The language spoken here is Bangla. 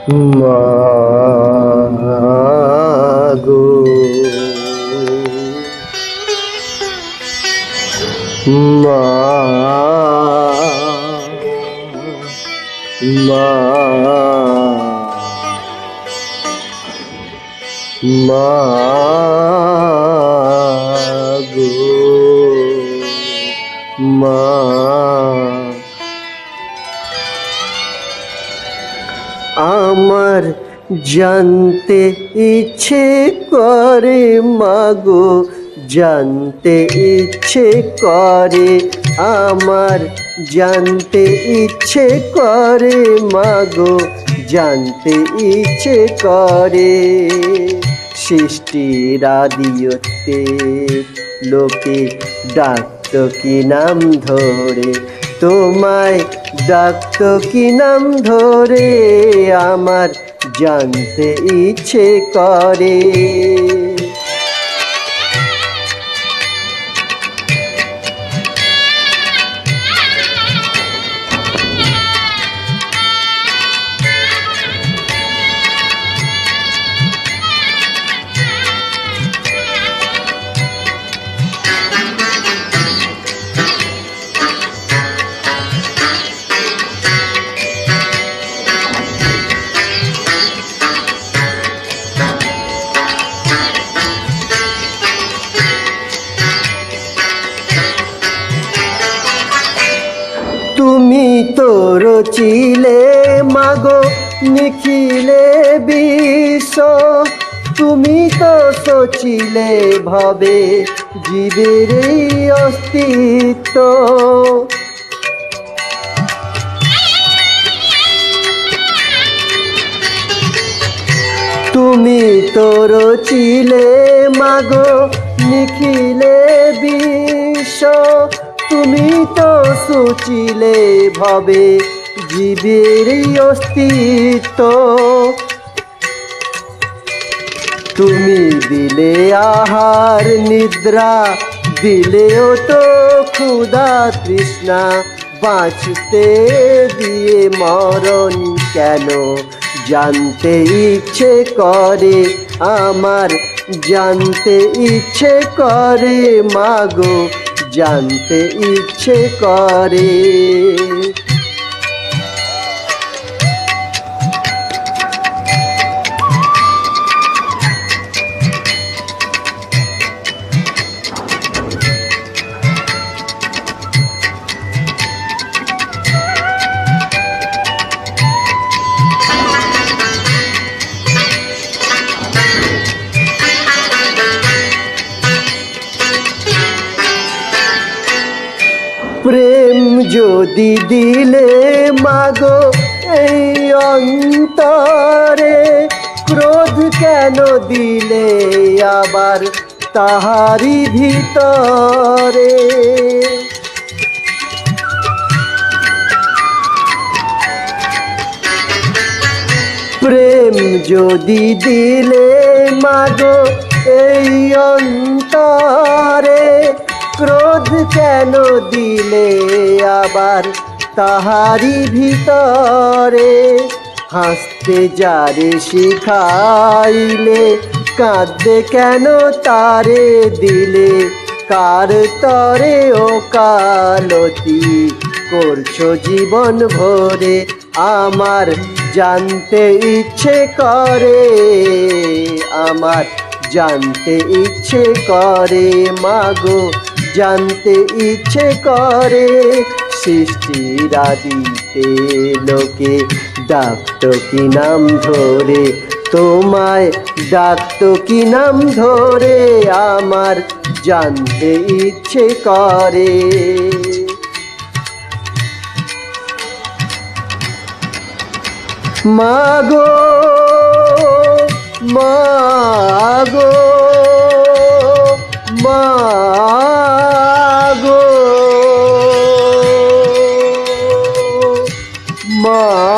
মা গো মা মা মা গো মা আমার জানতে ইচ্ছে করে মাগো, জানতে ইচ্ছে করে আমার, জানতে ইচ্ছে করে মাগো, জানতে ইচ্ছে করে। সৃষ্টির আদিতে লোকে ডাকত কি নাম ধরে, তোমায় ডাকত কি নাম ধরে, আমার জানতে ইচ্ছে করে। তুমি তো রচিলে মাগো নিখিলে বিশ্ব, তুমি তো সচিলে ভাবে জীবের এই অস্তিত্ব। তুমি তো রচিলে মাগো নিখিলে বিশ্ব, তুমি তো সচিলে ভাবে জীবের অস্তিত্ব। তুমি দিলে আহার নিদ্রা, দিলেও তো ক্ষুধা তৃষ্ণা, বাঁচতে দিয়ে মরণ কেন জানতে ইচ্ছে করে আমার, জানতে ইচ্ছে করে মাগো, জানতে ইচ্ছে করে। প্রেম যদি দিলে মাগো এই অন্তরে, ক্রোধ কেন দিলে আবার তাহারি ভিতরে। প্রেম যদি দিলে মাগো এই অন্তরে, ক্রোধ কেন দিলে আবার তাহারি ভিতরে। হাসতে যারে শিখাইলে কাঁদতে কেন তারে দিলে, কার তরে ও কালতি করছো জীবন ভরে, আমার জানতে ইচ্ছে করে, আমার জানতে ইচ্ছে করে মাগো, জানতে ইচ্ছে করে। সৃষ্টির আদিতে লোকে ডাকত কি নাম ধরে, তোমায় ডাকত কি নাম ধরে, আমার জানতে ইচ্ছে করে। মাগো মাগো মাগো মা